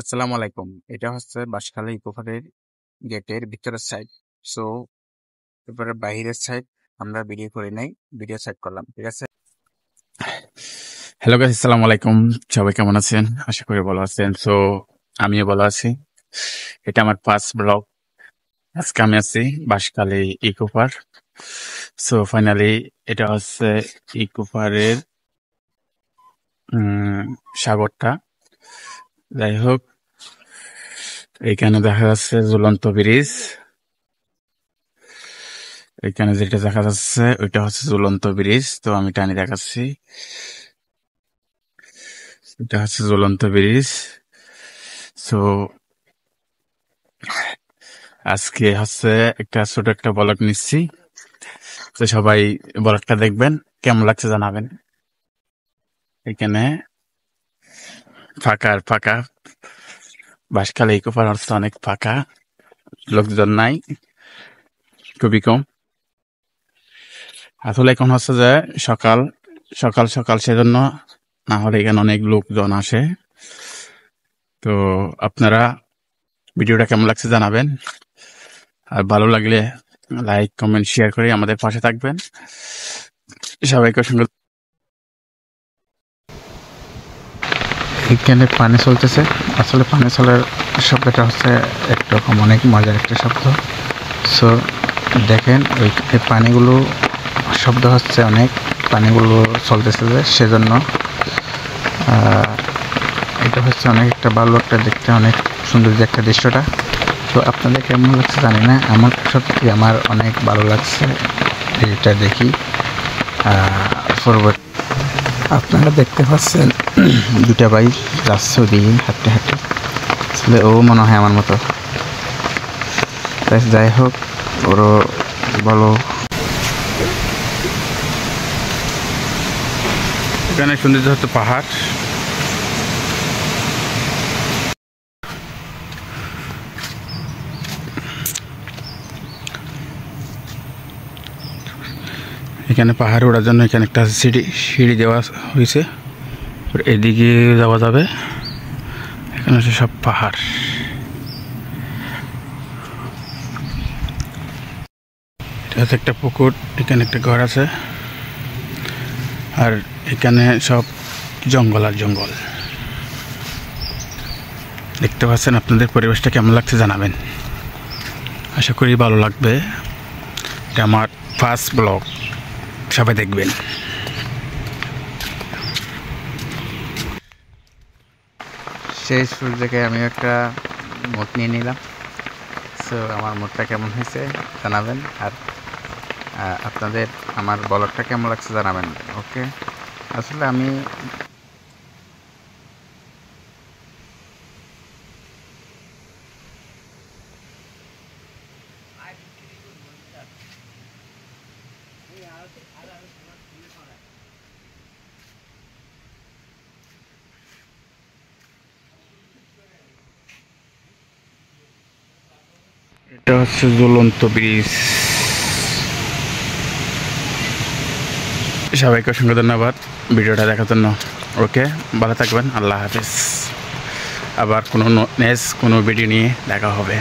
আসসালামু আলাইকুম। এটা হচ্ছে বাঁশখালী ইকোপার্কের গেটের ভিতরের সাইড। সো এবারে বাইরের সাইড আমরা ভিডিও করি নাই, ভিডিও সাইড করলাম। ঠিক আছে। হ্যালো গাইস, আসসালামু আলাইকুম। সবাই কেমন আছেন? আশা করি ভালো আছেন। সো আমিও ভালো আছি। এটা আমার ফার্স্ট ব্লগ। আজকে আমি আছি Banshkhali eco park. So finally এটা হচ্ছে ইকো পার্কের সাগরটা। যাই হোক, এখানে দেখা যাচ্ছে ঝুলন্ত ব্রিজ। এখানে যেটা দেখা যাচ্ছে ওইটা হচ্ছে ঝুলন্ত ব্রিজ। তো আমি টানি দেখাচ্ছি। এটা হচ্ছে ঝুলন্ত ব্রিজ। সো আজকে হচ্ছে একটা ছোট একটা ব্লগ নিচ্ছি। তো সবাই ব্লগটা দেখবেন, কেমন লাগছে জানাবেন। এখানে ফাঁকা আর ফাঁকা, বাঁশখালী ইকো পার্ক হচ্ছে অনেক ফাঁকা, লোকজন নাই, খুবই কম। আসলে এখন হচ্ছে যে সকাল সকাল সকাল, সেজন্য না হলে এখানে অনেক লোকজন আসে। তো আপনারা ভিডিওটা কেমন লাগছে জানাবেন, আর ভালো লাগলে লাইক কমেন্ট শেয়ার করে আমাদের পাশে থাকবেন। সবাইকে সঙ্গে। এখানে পানি চলতেছে। আসলে পানি চলার শব্দটা হচ্ছে একরকম অনেক মজার একটা শব্দ। সো দেখেন ওই পানিগুলো শব্দ হচ্ছে অনেক, পানিগুলো চলতেছে যে সেজন্য এটা হচ্ছে অনেক একটা ভালো একটা দেখতে, অনেক সুন্দর যে একটা দৃশ্যটা। তো আপনাদের কেমন লাগছে জানি না, আমার সত্যি আমার অনেক ভালো লাগছে এটা দেখি। ফরওয়ার্ড আপনারা দেখতে পাচ্ছেন দুটা ভাই যাচ্ছে ওদিকে হাঁটতে হাঁটতে। আসলে ও মনে হয় আমার মতো। যাই হোক, ওরও বলো। এখানে সৌন্দর্য হচ্ছে পাহাড়। এখানে পাহাড়ে ওঠার জন্য এখানে একটা সিঁড়ি দেওয়া হয়েছে, এদিকে যাওয়া যাবে। এখানে হচ্ছে সব পাহাড়। এটা হচ্ছে একটা পুকুর, এখানে একটা ঘর আছে, আর এখানে সব জঙ্গল আর জঙ্গল দেখতে পাচ্ছেন। আপনাদের পরিবেশটা কেমন লাগছে জানাবেন, আশা করি ভালো লাগবে। এটা আমার ফার্স্ট ব্লগ, সবাই দেখবেন। সেই শুরু থেকে আমি একটা মত নিয়ে নিলাম। সো আমার মতটা কেমন হয়েছে জানাবেন, আর আপনাদের আমার ব্লগটা কেমন লাগছে জানাবেন। ওকে, আসলে আমি এটা হচ্ছে ঝুলন্ত ব্রিজ। সবাইকে অসংখ্য ধন্যবাদ ভিডিওটা দেখার জন্য। ওকে, ভালো থাকবেন, আল্লাহ হাফিজ। আবার কোনো ভিডিও নিয়ে দেখা হবে।